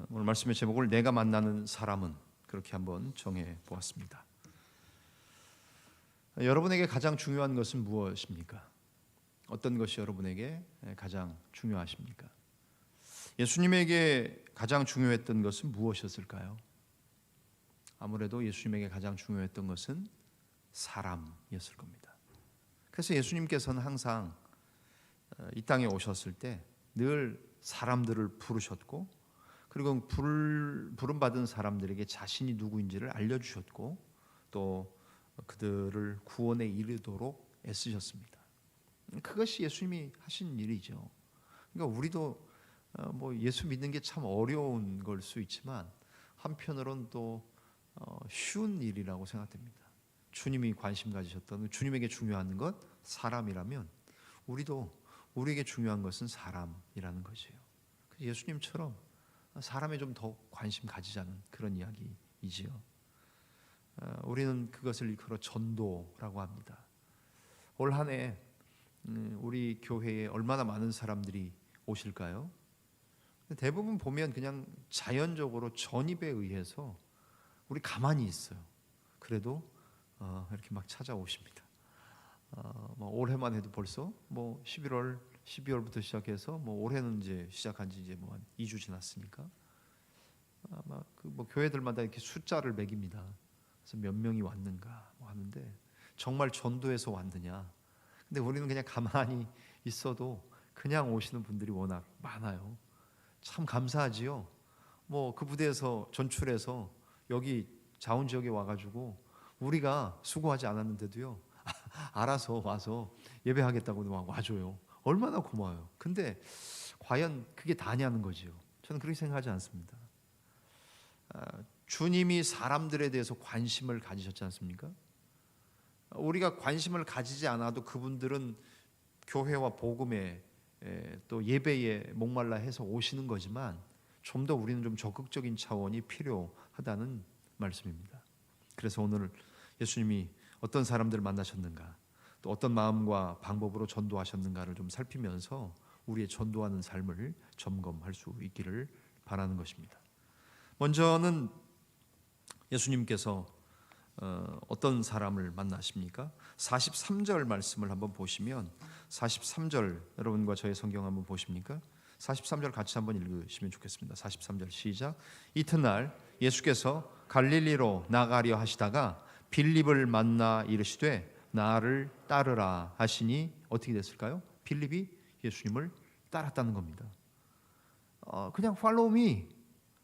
오늘 말씀의 제목을 내가 만나는 사람은 그렇게 한번 정해 보았습니다. 여러분에게 가장 중요한 것은 무엇입니까? 어떤 것이 여러분에게 가장 중요하십니까? 예수님에게 가장 중요했던 것은 무엇이었을까요? 아무래도 예수님에게 가장 중요했던 것은 사람이었을 겁니다. 그래서 예수님께서는 항상 이 땅에 오셨을 때 늘 사람들을 부르셨고, 그리고 부름받은 사람들에게 자신이 누구인지를 알려주셨고, 또 그들을 구원에 이르도록 애쓰셨습니다. 그것이 예수님이 하신 일이죠. 그러니까 우리도 뭐 예수 믿는 게 참 어려운 걸 수 있지만 한편으로는 또 쉬운 일이라고 생각됩니다. 주님이 관심 가지셨던, 주님에게 중요한 것 사람이라면 우리에게 중요한 것은 사람이라는 것이에요. 예수님처럼 사람에 좀 더 관심 가지자는 그런 이야기이지요. 우리는 그것을 일컬어 전도라고 합니다. 올 한 해 우리 교회에 얼마나 많은 사람들이 오실까요? 대부분 보면 그냥 자연적으로 전입에 의해서 우리 가만히 있어요. 그래도 이렇게 막 찾아오십니다. 올해만 해도 벌써 11월, 12월부터 시작해서 올해는 이제 시작한 지 이제 한 2주 지났으니까 아마 교회들마다 이렇게 숫자를 매깁니다. 그래서 몇 명이 왔는가 하는데 정말 전도해서 왔느냐? 근데 우리는 그냥 가만히 있어도 그냥 오시는 분들이 워낙 많아요. 참 감사하지요. 그 부대에서 전출해서 여기 자원 지역에 와가지고 우리가 수고하지 않았는데도요. 알아서 와서 예배하겠다고 막 와줘요. 얼마나 고마워요. 근데 과연 그게 다냐는 거지요. 저는 그렇게 생각하지 않습니다. 주님이 사람들에 대해서 관심을 가지셨지 않습니까? 우리가 관심을 가지지 않아도 그분들은 교회와 복음에 또 예배에 목말라 해서 오시는 거지만 좀 더 우리는 좀 적극적인 차원이 필요하다는 말씀입니다. 그래서 오늘 예수님이 어떤 사람들을 만나셨는가, 또 어떤 마음과 방법으로 전도하셨는가를 좀 살피면서 우리의 전도하는 삶을 점검할 수 있기를 바라는 것입니다. 먼저는 예수님께서 어떤 사람을 만나십니까? 43절 말씀을 한번 보시면 43절 여러분과 저의 성경 한번 보십니까? 43절 같이 한번 읽으시면 좋겠습니다. 43절 시작. 이튿날 예수께서 갈릴리로 나가려 하시다가 빌립을 만나 이르시되 나를 따르라 하시니 어떻게 됐을까요? 빌립이 예수님을 따랐다는 겁니다. 그냥 follow me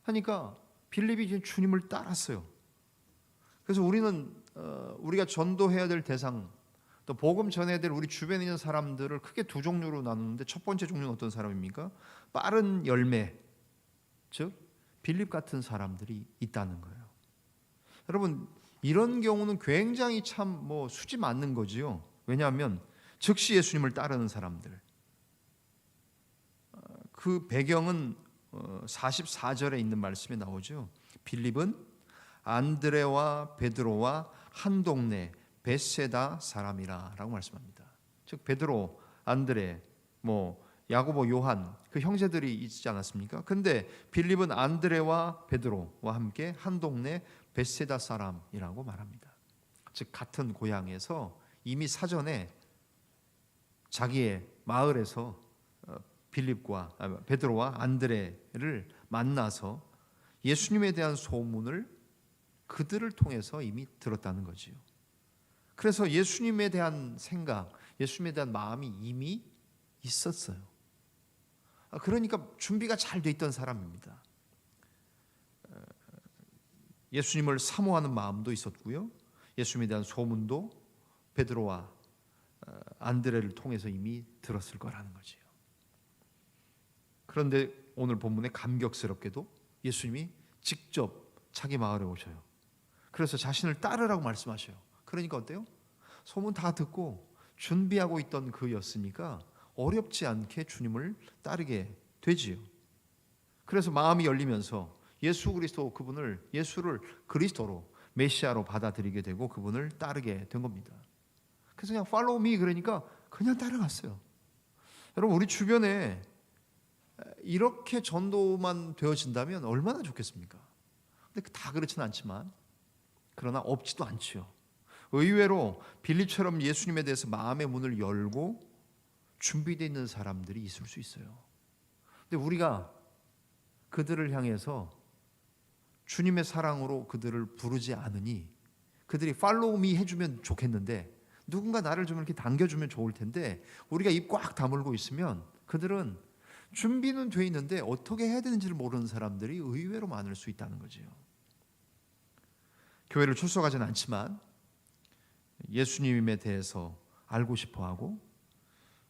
하니까 빌립이 주님을 따랐어요. 그래서 우리는 우리가 전도해야 될 대상, 또 복음 전해야 될 우리 주변에 있는 사람들을 크게 두 종류로 나누는데 첫 번째 종류는 어떤 사람입니까? 빠른 열매, 즉 빌립 같은 사람들이 있다는 거예요. 여러분, 이런 경우는 굉장히 참 수지 맞는 거지요. 왜냐하면 즉시 예수님을 따르는 사람들. 그 배경은 44절에 있는 말씀에 나오죠. 빌립은 안드레와 베드로와 한 동네 벳세다 사람이라라고 말씀합니다. 즉 베드로, 안드레, 야고보, 요한 그 형제들이 있지 않았습니까? 근데 빌립은 안드레와 베드로와 함께 한 동네 벳세다 사람이라고 말합니다. 즉 같은 고향에서 이미 사전에 자기의 마을에서 빌립과 베드로와 안드레를 만나서 예수님에 대한 소문을 그들을 통해서 이미 들었다는 거지요. 그래서 예수님에 대한 생각, 예수님에 대한 마음이 이미 있었어요. 그러니까 준비가 잘 돼 있던 사람입니다. 예수님을 사모하는 마음도 있었고요. 예수님에 대한 소문도 베드로와 안드레를 통해서 이미 들었을 거라는 거지요. 그런데 오늘 본문에 감격스럽게도 예수님이 직접 자기 마을에 오셔요. 그래서 자신을 따르라고 말씀하셔요. 그러니까 어때요? 소문 다 듣고 준비하고 있던 그였으니까 어렵지 않게 주님을 따르게 되지요. 그래서 마음이 열리면서 예수 그리스도 예수를 그리스도로 메시아로 받아들이게 되고 그분을 따르게 된 겁니다. 그래서 그냥 follow me 그러니까 그냥 따라갔어요. 여러분 우리 주변에 이렇게 전도만 되어진다면 얼마나 좋겠습니까? 근데 다 그렇지는 않지만 그러나 없지도 않지요. 의외로 빌립처럼 예수님에 대해서 마음의 문을 열고 준비되어 있는 사람들이 있을 수 있어요. 근데 우리가 그들을 향해서 주님의 사랑으로 그들을 부르지 않으니 그들이 팔로우 미 해주면 좋겠는데 누군가 나를 좀 이렇게 당겨주면 좋을 텐데 우리가 입 꽉 다물고 있으면 그들은 준비는 돼 있는데 어떻게 해야 되는지를 모르는 사람들이 의외로 많을 수 있다는 거지요. 교회를 출석하지는 않지만 예수님에 대해서 알고 싶어하고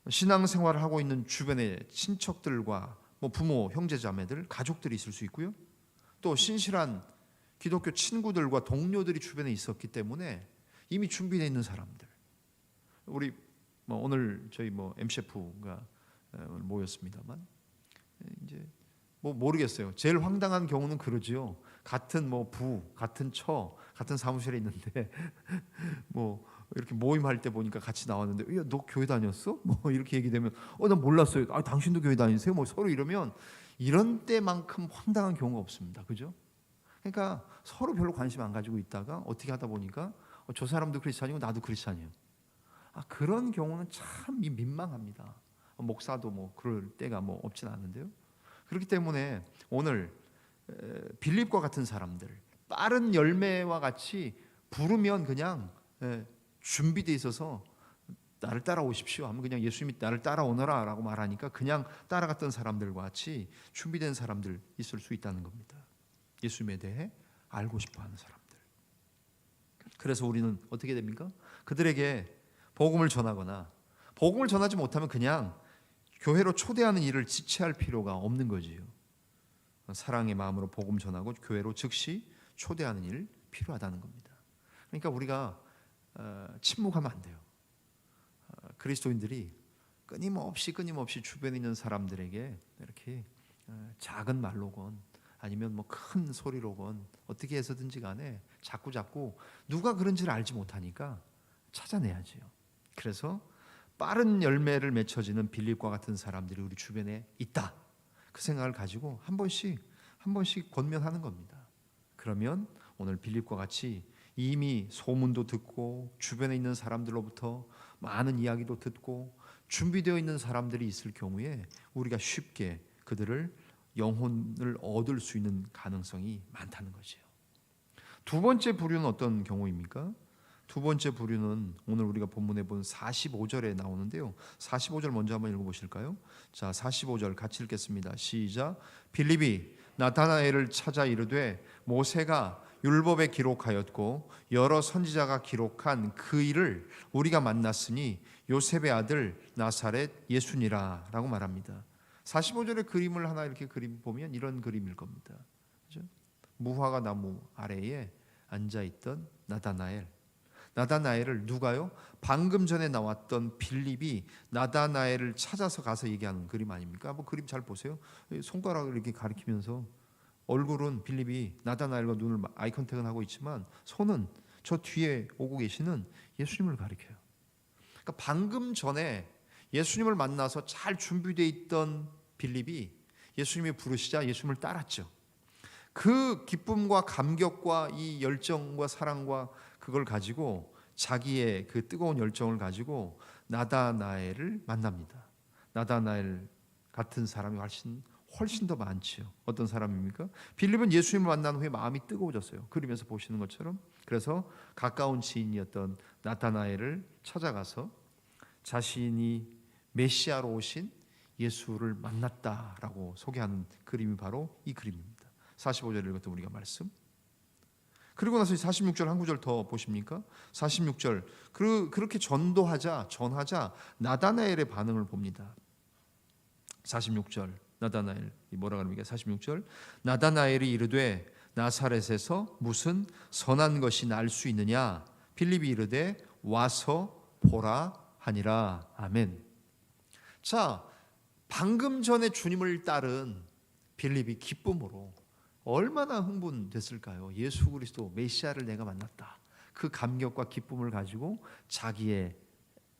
신앙생활을 하고 있는 주변의 친척들과 부모, 형제자매들, 가족들이 있을 수 있고요. 또 신실한 기독교 친구들과 동료들이 주변에 있었기 때문에 이미 준비되어 있는 사람들. 우리 오늘 저희 MCF가 모였습니다만 이제 모르겠어요. 제일 황당한 경우는 그러지요. 같은 부, 같은 처, 같은 사무실에 있는데 이렇게 모임할 때 보니까 같이 나왔는데 야, 너 교회 다녔어? 이렇게 얘기되면 나 몰랐어요. 당신도 교회 다니세요? 서로 이러면 이런 때만큼 황당한 경우가 없습니다. 그죠? 그러니까 서로 별로 관심 안 가지고 있다가 어떻게 하다 보니까 저 사람도 크리스찬이고 나도 크리스찬이에요. 그런 경우는 참 민망합니다. 목사도 그럴 때가 없진 않은데요. 그렇기 때문에 오늘 빌립과 같은 사람들 빠른 열매와 같이 부르면 그냥 준비되어 있어서 나를 따라오십시오 하면 그냥 예수님이 나를 따라오너라 라고 말하니까 그냥 따라갔던 사람들과 같이 준비된 사람들 있을 수 있다는 겁니다. 예수님에 대해 알고 싶어하는 사람들. 그래서 우리는 어떻게 됩니까? 그들에게 복음을 전하거나 복음을 전하지 못하면 그냥 교회로 초대하는 일을 지체할 필요가 없는 거지요. 사랑의 마음으로 복음 전하고 교회로 즉시 초대하는 일 필요하다는 겁니다. 그러니까 우리가 침묵하면 안 돼요. 그리스도인들이 끊임없이 주변에 있는 사람들에게 이렇게 작은 말로건 아니면 큰 소리로건 어떻게 해서든지 간에 자꾸 누가 그런지를 알지 못하니까 찾아내야지요. 그래서 빠른 열매를 맺혀지는 빌립과 같은 사람들이 우리 주변에 있다. 그 생각을 가지고 한 번씩 권면하는 겁니다. 그러면 오늘 빌립과 같이 이미 소문도 듣고 주변에 있는 사람들로부터 많은 이야기도 듣고 준비되어 있는 사람들이 있을 경우에 우리가 쉽게 그들을 영혼을 얻을 수 있는 가능성이 많다는 거지요. 두 번째 부류는 어떤 경우입니까? 두 번째 부류는 오늘 우리가 본문에 본 45절에 나오는데요. 45절 먼저 한번 읽어보실까요? 자, 45절 같이 읽겠습니다. 시작. 빌립이 나타나엘을 찾아 이르되 모세가 율법에 기록하였고 여러 선지자가 기록한 그 일을 우리가 만났으니 요셉의 아들 나사렛 예수니라 라고 말합니다. 45절의 그림을 하나 이렇게 그림 보면 이런 그림일 겁니다. 그렇죠? 무화과 나무 아래에 앉아있던 나다나엘을 누가요? 방금 전에 나왔던 빌립이 나다나엘을 찾아서 가서 얘기하는 그림 아닙니까? 그림 잘 보세요. 손가락을 이렇게 가리키면서 얼굴은 빌립이 나다나엘과 눈을 아이 컨택은 하고 있지만 손은 저 뒤에 오고 계시는 예수님을 가리켜요. 그러니까 방금 전에 예수님을 만나서 잘 준비되어 있던 빌립이 예수님이 부르시자 예수님을 따랐죠. 그 기쁨과 감격과 이 열정과 사랑과 그걸 가지고 자기의 그 뜨거운 열정을 가지고 나다나엘을 만납니다. 나다나엘 같은 사람이 훨씬 더 많지요. 어떤 사람입니까? 빌립은 예수님을 만난 후에 마음이 뜨거워졌어요. 그림에서 보시는 것처럼. 그래서 가까운 지인이었던 나다나엘을 찾아가서 자신이 메시아로 오신 예수를 만났다라고 소개하는 그림이 바로 이 그림입니다. 45절 읽었던 우리가 말씀. 그리고 나서 46절 한 구절 더 보십니까? 46절 그렇게 전하자 나다나엘의 반응을 봅니다. 46절 나다나엘 뭐라 그럽니까? 46절 나다나엘이 이르되 나사렛에서 무슨 선한 것이 날 수 있느냐? 빌립이 이르되 와서 보라 하니라. 아멘. 자, 방금 전에 주님을 따른 빌립이 기쁨으로 얼마나 흥분됐을까요? 예수 그리스도 메시아를 내가 만났다. 그 감격과 기쁨을 가지고 자기의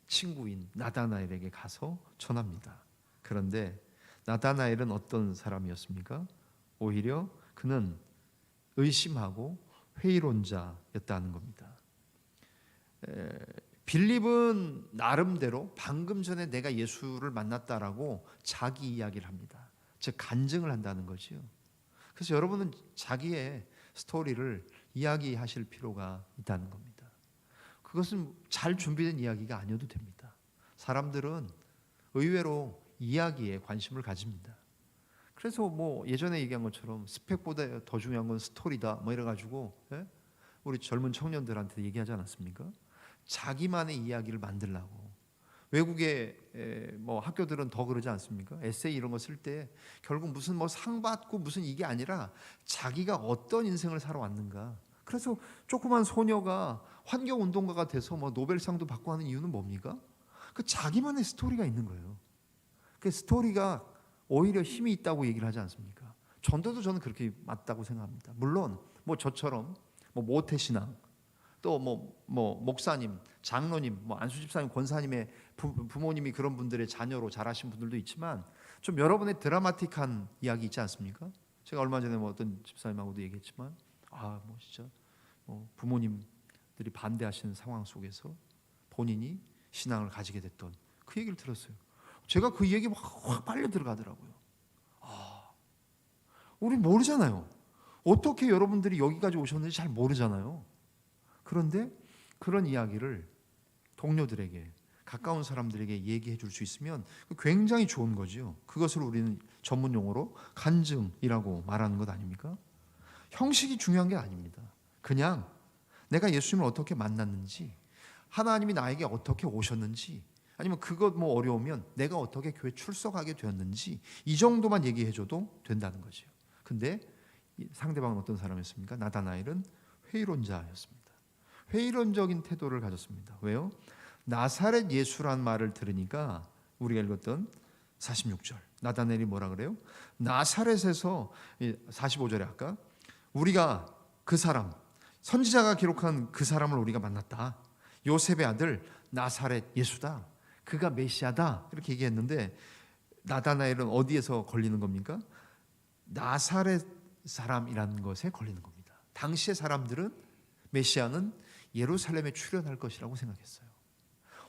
친구인 나다나엘에게 가서 전합니다. 그런데 나다나엘은 어떤 사람이었습니까? 오히려 그는 의심하고 회의론자였다는 겁니다. 빌립은 나름대로 방금 전에 내가 예수를 만났다라고 자기 이야기를 합니다. 즉 간증을 한다는 거지요. 그래서 여러분은 자기의 스토리를 이야기하실 필요가 있다는 겁니다. 그것은 잘 준비된 이야기가 아니어도 됩니다. 사람들은 의외로 이야기에 관심을 가집니다. 그래서 뭐 예전에 얘기한 것처럼 스펙보다 더 중요한 건 스토리다 뭐 이래가지고 우리 젊은 청년들한테 얘기하지 않았습니까? 자기만의 이야기를 만들라고. 외국의 뭐 학교들은 더 그러지 않습니까? 에세이 이런 거 쓸 때 결국 무슨 뭐 상 받고 무슨 이게 아니라 자기가 어떤 인생을 살아왔는가. 그래서 조그만 소녀가 환경 운동가가 돼서 뭐 노벨상도 받고 하는 이유는 뭡니까? 그 자기만의 스토리가 있는 거예요. 그 스토리가 오히려 힘이 있다고 얘기를 하지 않습니까? 전도도 저는 그렇게 맞다고 생각합니다. 물론 뭐 저처럼 뭐 모태신앙 또 뭐 목사님, 장로님, 뭐 안수 집사님, 권사님의 부모님이 그런 분들의 자녀로 자라신 분들도 있지만 좀 여러분의 드라마틱한 이야기 있지 않습니까? 제가 얼마 전에 뭐 어떤 집사님하고도 얘기했지만 뭐 진짜 부모님들이 반대하시는 상황 속에서 본인이 신앙을 가지게 됐던 그 얘기를 들었어요. 제가 그 얘기 확 빨려 들어가더라고요. 우리 모르잖아요. 어떻게 여러분들이 여기까지 오셨는지 잘 모르잖아요. 그런데 그런 이야기를 동료들에게 가까운 사람들에게 얘기해 줄 수 있으면 굉장히 좋은 거죠. 그것을 우리는 전문 용어로 간증이라고 말하는 것 아닙니까? 형식이 중요한 게 아닙니다. 그냥 내가 예수님을 어떻게 만났는지, 하나님이 나에게 어떻게 오셨는지, 아니면 그것 뭐 어려우면 내가 어떻게 교회 출석하게 되었는지 이 정도만 얘기해 줘도 된다는 거죠. 근데 상대방은 어떤 사람이었습니까? 나다나엘은 회의론자였습니다. 회의론적인 태도를 가졌습니다. 왜요? 나사렛 예수란 말을 들으니까 우리가 읽었던 46절 나다나엘이 뭐라 그래요? 나사렛에서 45절에 아까 우리가 그 사람 선지자가 기록한 그 사람을 우리가 만났다. 요셉의 아들 나사렛 예수다. 그가 메시아다. 이렇게 얘기했는데 나다나엘은 어디에서 걸리는 겁니까? 나사렛 사람이라는 것에 걸리는 겁니다. 당시의 사람들은 메시아는 예루살렘에 출현할 것이라고 생각했어요.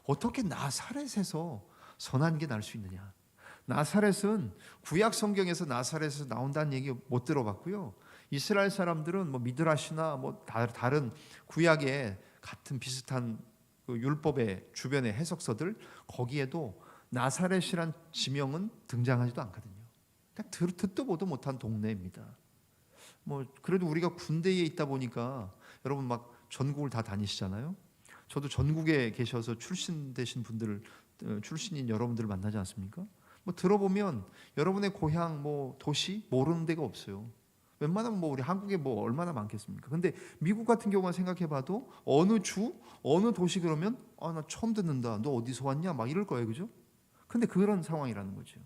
어떻게 나사렛에서 선한 게 날 수 있느냐? 나사렛은 구약 성경에서 나사렛에서 나온다는 얘기 못 들어봤고요. 이스라엘 사람들은 뭐 미드라시나 뭐 다른 구약의 같은 비슷한 그 율법의 주변의 해석서들 거기에도 나사렛이란 지명은 등장하지도 않거든요. 그냥 듣도 보도 못한 동네입니다. 뭐 그래도 우리가 군대에 있다 보니까 여러분 막 전국을 다 다니시잖아요. 저도 전국에 계셔서 출신되신 분들, 출신인 여러분들을 만나지 않습니까? 뭐 들어보면 여러분의 고향, 뭐 도시 모르는 데가 없어요. 웬만하면 뭐 우리 한국에 뭐 얼마나 많겠습니까? 근데 미국 같은 경우만 생각해봐도 어느 주, 어느 도시 그러면 나 처음 듣는다. 너 어디서 왔냐? 막 이럴 거예요, 그죠? 근데 그런 상황이라는 거죠.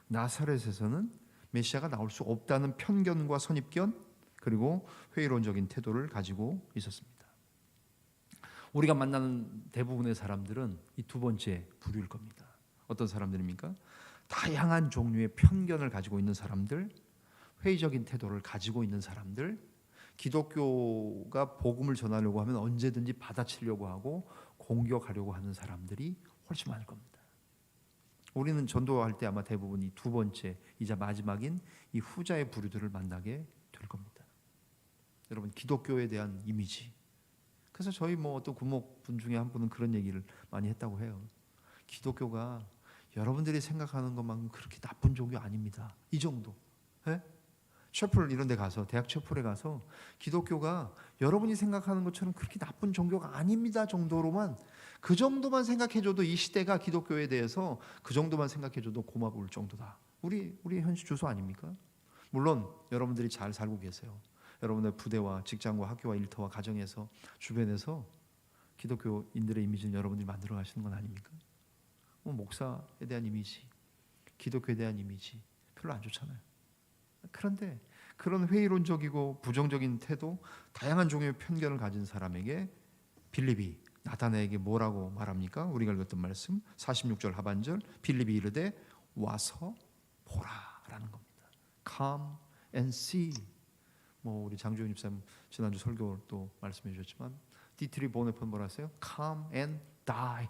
나사렛에서는 메시아가 나올 수 없다는 편견과 선입견 그리고 회의론적인 태도를 가지고 있었습니다. 우리가 만나는 대부분의 사람들은 이 두 번째 부류일 겁니다. 어떤 사람들입니까? 다양한 종류의 편견을 가지고 있는 사람들, 회의적인 태도를 가지고 있는 사람들, 기독교가 복음을 전하려고 하면 언제든지 받아치려고 하고 공격하려고 하는 사람들이 훨씬 많을 겁니다. 우리는 전도할 때 아마 대부분 이 두 번째이자 마지막인 이 후자의 부류들을 만나게 될 겁니다. 여러분 기독교에 대한 이미지. 그래서 저희 뭐 어떤 구목분 중에 한 분은 그런 얘기를 많이 했다고 해요. 기독교가 여러분들이 생각하는 것만큼 그렇게 나쁜 종교 아닙니다. 이 정도. 셔플 이런 데 가서 대학 셔플에 가서 기독교가 여러분이 생각하는 것처럼 그렇게 나쁜 종교가 아닙니다 정도로만 그 정도만 생각해줘도 이 시대가 기독교에 대해서 그 정도만 생각해줘도 고마울 정도다. 우리 현실 주소 아닙니까? 물론 여러분들이 잘 살고 계세요. 여러분의 부대와 직장과 학교와 일터와 가정에서 주변에서 기독교인들의 이미지는 여러분들이 만들어 가시는 건 아닙니까? 목사에 대한 이미지, 기독교에 대한 이미지 별로 안 좋잖아요. 그런데 그런 회의론적이고 부정적인 태도, 다양한 종류의 편견을 가진 사람에게 빌립이 나다나에게 뭐라고 말합니까? 우리가 읽었던 말씀 46절 하반절 빌립이 이르되 와서 보라라는 겁니다. Come and see. 우리 장주영 집사님 지난주 설교 또 말씀해 주셨지만 디트리 보네폰 뭐라 했어요? Come and die.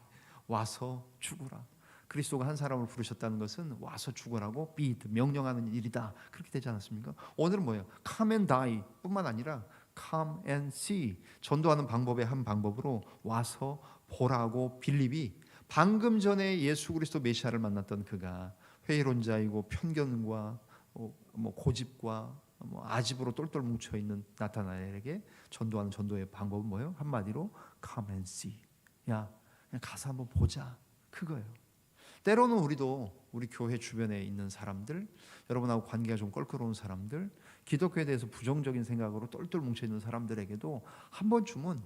와서 죽어라. 그리스도가 한 사람을 부르셨다는 것은 와서 죽으라고 bid, 명령하는 일이다. 그렇게 되지 않았습니까? 오늘은 뭐예요? Come and die 뿐만 아니라 Come and see. 전도하는 방법의 한 방법으로 와서 보라고 빌립이 방금 전에 예수 그리스도 메시아를 만났던 그가 회의론자이고 편견과 고집과 아집으로 똘똘 뭉쳐있는 나타나엘에게 전도하는 전도의 방법은 뭐예요? 한마디로 Come and see. 야, 그냥 가서 한번 보자. 그거예요. 때로는 우리도 우리 교회 주변에 있는 사람들, 여러분하고 관계가 좀 껄끄러운 사람들, 기독교에 대해서 부정적인 생각으로 똘똘 뭉쳐있는 사람들에게도 한 번쯤은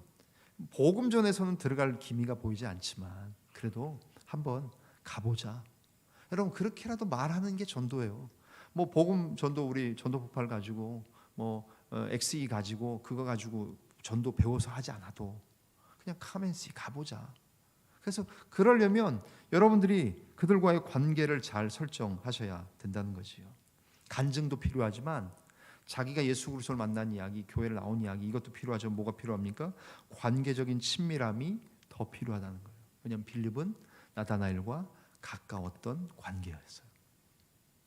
복음전에서는 들어갈 기미가 보이지 않지만 그래도 한번 가보자. 여러분 그렇게라도 말하는 게 전도예요. 복음 전도, 우리 전도 폭발 가지고 XE 가지고 그거 가지고 전도 배워서 하지 않아도 그냥 카멘시 가보자. 그래서 그러려면 여러분들이 그들과의 관계를 잘 설정하셔야 된다는 거지요. 간증도 필요하지만 자기가 예수 그리스도를 만난 이야기, 교회를 나온 이야기, 이것도 필요하죠. 뭐가 필요합니까? 관계적인 친밀함이 더 필요하다는 거예요. 왜냐하면 빌립은 나다나엘과 가까웠던 관계였어요.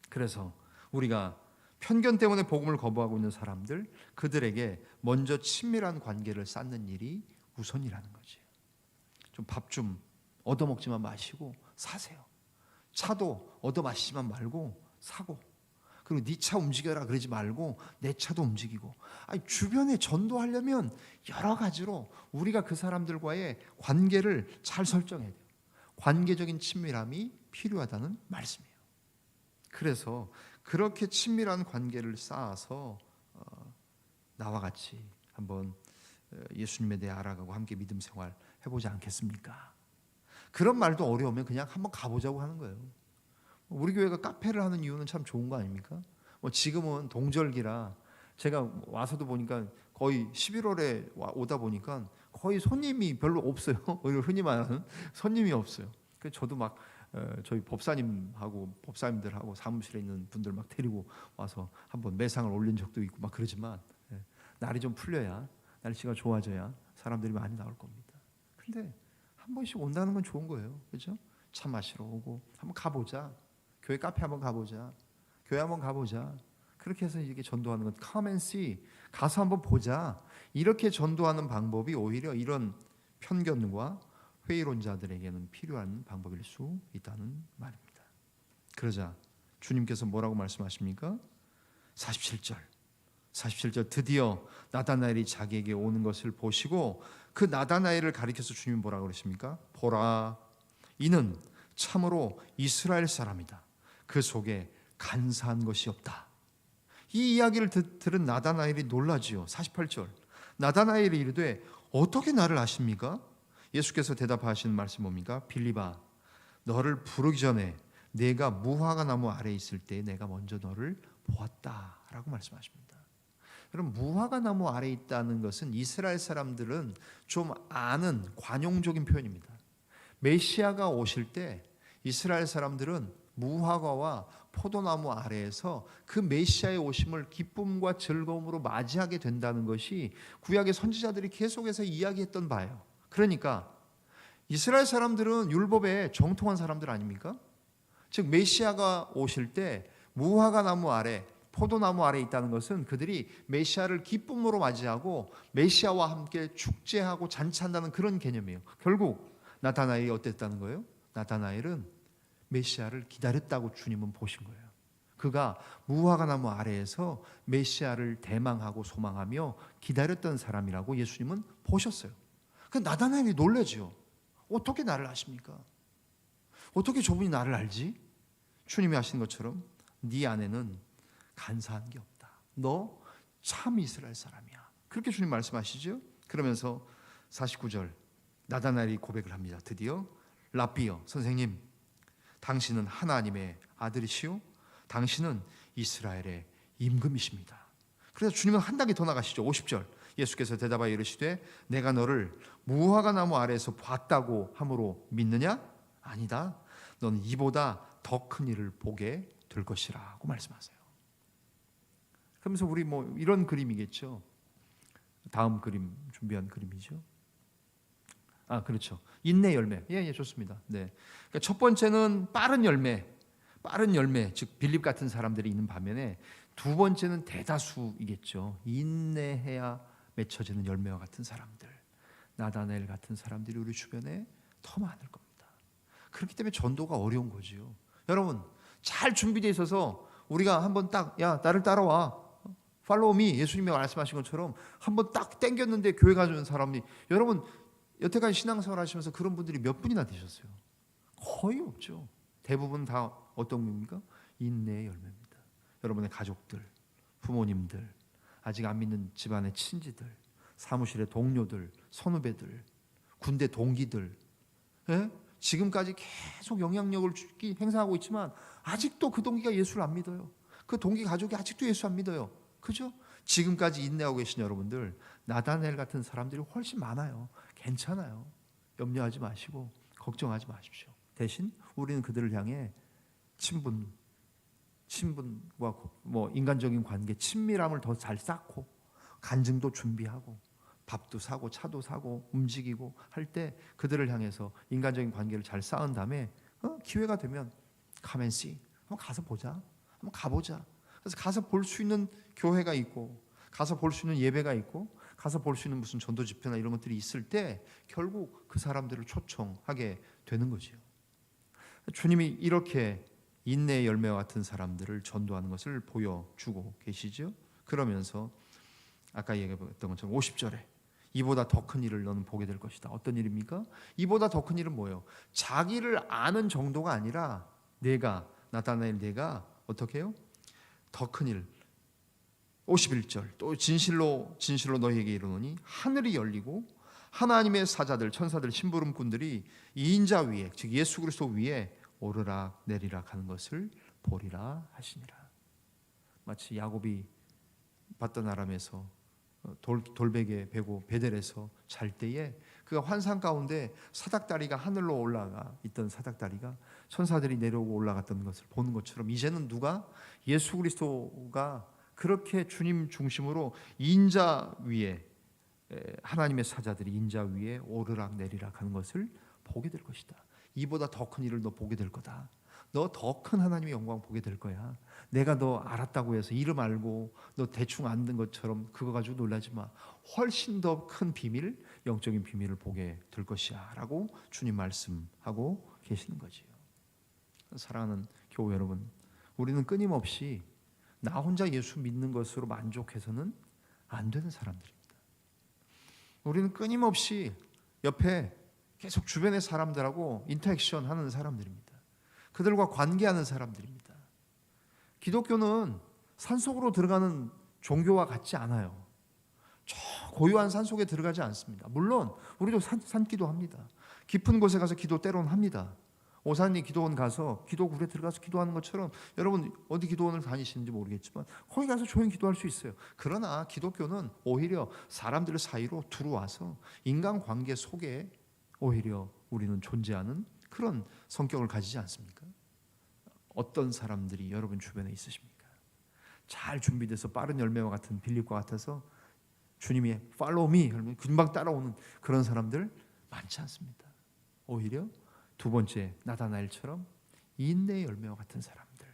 그래서 우리가 편견 때문에 복음을 거부하고 있는 사람들, 그들에게 먼저 친밀한 관계를 쌓는 일이 우선이라는 거지. 좀 밥 좀 얻어먹지만 마시고 사세요. 차도 얻어마시지만 말고 사고, 그리고 네 차 움직여라 그러지 말고 내 차도 움직이고. 주변에 전도하려면 여러 가지로 우리가 그 사람들과의 관계를 잘 설정해야 돼요. 관계적인 친밀함이 필요하다는 말씀이에요. 그래서 그렇게 친밀한 관계를 쌓아서 나와 같이 한번 예수님에 대해 알아가고 함께 믿음 생활 해보지 않겠습니까? 그런 말도 어려우면 그냥 한번 가보자고 하는 거예요. 우리 교회가 카페를 하는 이유는 참 좋은 거 아닙니까? 지금은 동절기라 제가 와서도 보니까 거의 11월에 오다 보니까 거의 손님이 별로 없어요. 흔히 말하는 손님이 없어요. 그래서 저도 막 저희 법사님들하고 사무실에 있는 분들 막 데리고 와서 한번 매상을 올린 적도 있고 막 그러지만 날이 좀 풀려야, 날씨가 좋아져야 사람들이 많이 나올 겁니다. 근데 한 번씩 온다는 건 좋은 거예요. 그렇죠? 차 마시러 오고 한번 가보자. 교회 카페 한번 가보자. 교회 한번 가보자. 그렇게 해서 이렇게 전도하는 건 come and see. 가서 한번 보자. 이렇게 전도하는 방법이 오히려 이런 편견과 회의론자들에게는 필요한 방법일 수 있다는 말입니다. 그러자 주님께서 뭐라고 말씀하십니까? 47절 드디어 나다나엘이 자기에게 오는 것을 보시고 그 나다나엘을 가리켜서 주님이 뭐라고 그러십니까? 보라, 이는 참으로 이스라엘 사람이다. 그 속에 간사한 것이 없다. 이 이야기를 들은 나다나엘이 놀라지요. 48절 나다나엘이 이르되 어떻게 나를 아십니까? 예수께서 대답하시는 말씀이 뭡니까? 빌립아, 너를 부르기 전에 내가 무화과 나무 아래에 있을 때 내가 먼저 너를 보았다라고 말씀하십니다. 여러분, 무화과 나무 아래에 있다는 것은 이스라엘 사람들은 좀 아는 관용적인 표현입니다. 메시아가 오실 때 이스라엘 사람들은 무화과와 포도나무 아래에서 그 메시아의 오심을 기쁨과 즐거움으로 맞이하게 된다는 것이 구약의 선지자들이 계속해서 이야기했던 바예요. 그러니까 이스라엘 사람들은 율법에 정통한 사람들 아닙니까? 즉 메시아가 오실 때 무화과 나무 아래, 포도나무 아래에 있다는 것은 그들이 메시아를 기쁨으로 맞이하고 메시아와 함께 축제하고 잔치한다는 그런 개념이에요. 결국 나다나엘이 어땠다는 거예요? 나다나엘은 메시아를 기다렸다고 주님은 보신 거예요. 그가 무화과 나무 아래에서 메시아를 대망하고 소망하며 기다렸던 사람이라고 예수님은 보셨어요. 그 나다나엘이 놀라죠. 어떻게 나를 아십니까? 어떻게 저분이 나를 알지? 주님이 하신 것처럼 네 안에는 간사한 게 없다. 너 참 이스라엘 사람이야. 그렇게 주님 말씀하시죠. 그러면서 49절 나다나엘이 고백을 합니다. 드디어 랍비여, 선생님, 당신은 하나님의 아들이시오. 당신은 이스라엘의 임금이십니다. 그래서 주님은 한 단계 더 나가시죠. 50절 예수께서 대답하여 이르시되 내가 너를 무화과 나무 아래에서 봤다고 함으로 믿느냐? 아니다. 너는 이보다 더 큰 일을 보게 될 것이라고 말씀하세요. 그러면서 우리 뭐 이런 그림이겠죠. 다음 그림 준비한 그림이죠. 그렇죠. 인내 열매. 예, 좋습니다. 네. 그러니까 첫 번째는 빠른 열매, 즉 빌립 같은 사람들이 있는 반면에 두 번째는 대다수이겠죠. 인내해야 맺혀지는 열매와 같은 사람들, 나다나엘 같은 사람들이 우리 주변에 더 많을 겁니다. 그렇기 때문에 전도가 어려운 거지요. 여러분, 잘 준비되어 있어서 우리가 한번 딱, 야, 나를 따라와, 팔로우 미, 예수님이 말씀하신 것처럼 한번 딱 땡겼는데 교회 가져온 사람이, 여러분 여태까지 신앙생활 하시면서 그런 분들이 몇 분이나 되셨어요? 거의 없죠. 대부분 다 어떤 겁니까? 인내의 열매입니다. 여러분의 가족들, 부모님들, 아직 안 믿는 집안의 친지들, 사무실의 동료들, 선후배들, 군대 동기들, 예? 지금까지 계속 영향력을 행사하고 있지만 아직도 그 동기가 예수를 안 믿어요. 그 동기 가족이 아직도 예수 안 믿어요. 그죠? 지금까지 인내하고 계신 여러분들, 나다나엘 같은 사람들이 훨씬 많아요. 괜찮아요. 염려하지 마시고 걱정하지 마십시오. 대신 우리는 그들을 향해 친분과 뭐 인간적인 관계, 친밀함을 더 잘 쌓고 간증도 준비하고 밥도 사고 차도 사고 움직이고 할 때 그들을 향해서 인간적인 관계를 잘 쌓은 다음에 기회가 되면 come and see, 한번 가서 보자, 한번 가보자. 그래서 가서 볼 수 있는 교회가 있고, 가서 볼 수 있는 예배가 있고, 가서 볼 수 있는 무슨 전도 집회나 이런 것들이 있을 때 결국 그 사람들을 초청하게 되는 거지요. 주님이 이렇게 인내의 열매와 같은 사람들을 전도하는 것을 보여주고 계시죠. 그러면서 아까 얘기했던 것처럼 50절에 이보다 더 큰 일을 너는 보게 될 것이다. 어떤 일입니까? 이보다 더 큰 일은 뭐예요? 자기를 아는 정도가 아니라 나타낼 내가 어떻게 해요? 더 큰 일. 51절 또 진실로 너희에게 이르노니 하늘이 열리고 하나님의 사자들, 천사들, 심부름꾼들이 이 인자 위에, 즉 예수 그리스도 위에 오르락 내리락 하는 것을 보리라 하시니라. 마치 야곱이 받던 아람에서 돌베개 베고 베델에서 잘 때에 그가 환상 가운데 사닥다리가 하늘로 올라가 있던 사닥다리가 천사들이 내려오고 올라갔던 것을 보는 것처럼, 이제는 누가? 예수 그리스도가 그렇게 주님 중심으로 인자 위에, 하나님의 사자들이 인자 위에 오르락 내리락 하는 것을 보게 될 것이다. 이보다 더 큰 일을 너 보게 될 거다. 너 더 큰 하나님의 영광 보게 될 거야. 내가 너 알았다고 해서 이름 알고 너 대충 아는 것처럼 그거 가지고 놀라지 마. 훨씬 더 큰 비밀, 영적인 비밀을 보게 될 것이야 라고 주님 말씀하고 계시는 거지요. 사랑하는 교회 여러분, 우리는 끊임없이 나 혼자 예수 믿는 것으로 만족해서는 안 되는 사람들입니다. 우리는 끊임없이 옆에 계속 주변의 사람들하고 인터랙션 하는 사람들입니다. 그들과 관계하는 사람들입니다. 기독교는 산속으로 들어가는 종교와 같지 않아요. 저 고요한 산속에 들어가지 않습니다. 물론 우리도 산기도 합니다. 깊은 곳에 가서 기도 때로는 합니다. 오산리 기도원 가서 기도굴에 들어가서 기도하는 것처럼, 여러분 어디 기도원을 다니시는지 모르겠지만 거기 가서 조용히 기도할 수 있어요. 그러나 기독교는 오히려 사람들 사이로 들어와서 인간관계 속에 오히려 우리는 존재하는 그런 성격을 가지지 않습니까? 어떤 사람들이 여러분 주변에 있으십니까? 잘 준비돼서 빠른 열매와 같은 빌립과 같아서 주님이 follow me 그러면 금방 따라오는 그런 사람들 많지 않습니다. 오히려 두 번째 나다나엘처럼 인내의 열매와 같은 사람들,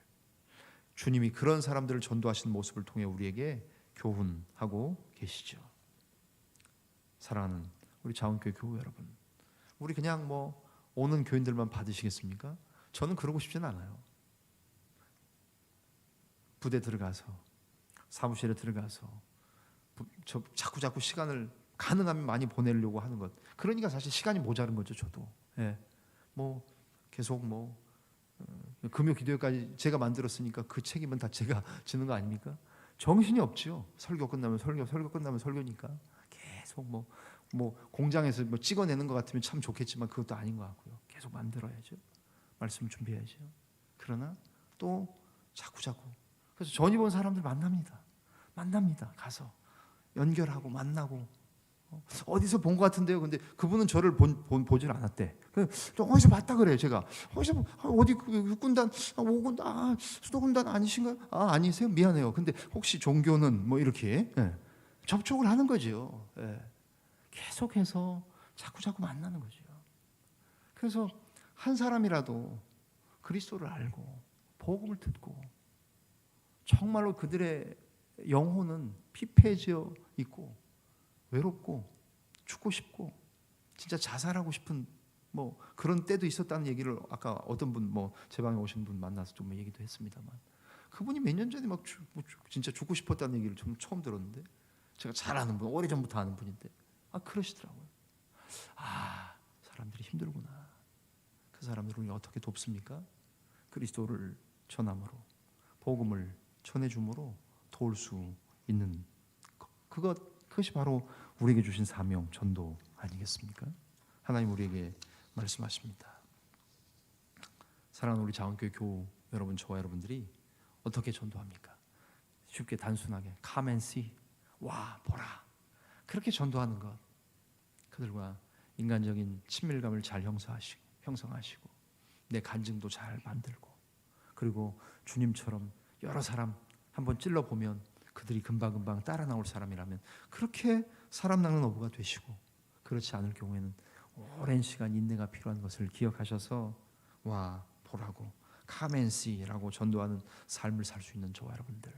주님이 그런 사람들을 전도하시는 모습을 통해 우리에게 교훈하고 계시죠. 사랑하는 우리 자원교회 교우 여러분, 우리 그냥 뭐 오는 교인들만 받으시겠습니까? 저는 그러고 싶지는 않아요. 부대 들어가서, 사무실에 들어가서 자꾸 시간을 가능하면 많이 보내려고 하는 것, 그러니까 사실 시간이 모자른 거죠. 저도 뭐 계속 금요 기도회까지 제가 만들었으니까 그 책임은 다 제가 지는 거 아닙니까? 정신이 없죠. 설교 끝나면 설교 끝나면 설교니까 계속 뭐 공장에서 뭐 찍어내는 것 같으면 참 좋겠지만 그것도 아닌 것 같고요. 계속 만들어야죠. 말씀 준비해야죠. 그러나 또 자꾸 그래서 전이 본 사람들 만납니다. 가서 연결하고 만나고 어디서 본 것 같은데요. 근데 그분은 저를 보질 않았대. 저 어디서 봤다 그래요. 제가 어디서 어디 육군단 5군단 수도군단 아니신가요? 아니세요? 미안해요. 근데 혹시 종교는 뭐 이렇게 접촉을 하는 거죠. 계속해서 자꾸 만나는 거죠. 그래서 한 사람이라도 그리스도를 알고 복음을 듣고 정말로 그들의 영혼은 피폐해져 있고 외롭고 죽고 싶고 진짜 자살하고 싶은 뭐 그런 때도 있었다는 얘기를 아까 어떤 분 뭐 제 방에 오신 분 만나서 좀 얘기도 했습니다만, 그분이 몇 년 전에 막 진짜 죽고 싶었다는 얘기를 좀 처음 들었는데, 제가 잘 아는 분, 오래전부터 아는 분인데 그러시더라고요. 사람들이 힘들구나. 그 사람들을 우리가 어떻게 돕습니까? 그리스도를 전함으로 복음을 전해줌으로 도울 수 있는 그것이 바로 우리에게 주신 사명, 전도 아니겠습니까? 하나님 우리에게 말씀하십니다. 사랑하는 우리 자원교회 교우 여러분, 저와 여러분들이 어떻게 전도합니까? 쉽게 단순하게 come and see, 와 보라, 그렇게 전도하는 것, 그들과 인간적인 친밀감을 잘 형성하시고 내 간증도 잘 만들고, 그리고 주님처럼 여러 사람 한번 찔러보면 그들이 금방금방 따라 나올 사람이라면 그렇게 사람 낚는 어부가 되시고, 그렇지 않을 경우에는 오랜 시간 인내가 필요한 것을 기억하셔서 와 보라고 카멘시라고 전도하는 삶을 살 수 있는 저와 여러분들,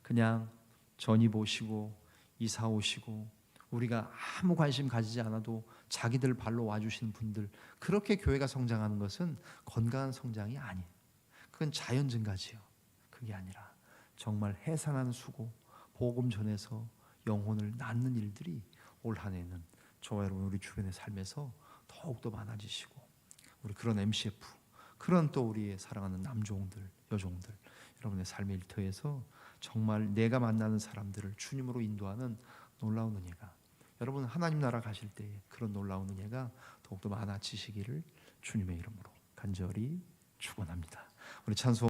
그냥 전입 오시고 이사 오시고 우리가 아무 관심 가지지 않아도 자기들 발로 와주시는 분들, 그렇게 교회가 성장하는 것은 건강한 성장이 아니에요. 그건 자연 증가지요. 그게 아니라 정말 해산하는 수고, 복음 전해서 영혼을 낳는 일들이 올 한 해는 저와 여러분 우리 주변의 삶에서 더욱더 많아지시고, 우리 그런 MCF, 그런 또 우리의 사랑하는 남종들, 여종들, 여러분의 삶의 일터에서 정말 내가 만나는 사람들을 주님으로 인도하는 놀라운 은혜가, 여러분 하나님 나라 가실 때에 그런 놀라운 은혜가 더욱더 많아지시기를 주님의 이름으로 간절히 축원합니다. 우리 찬송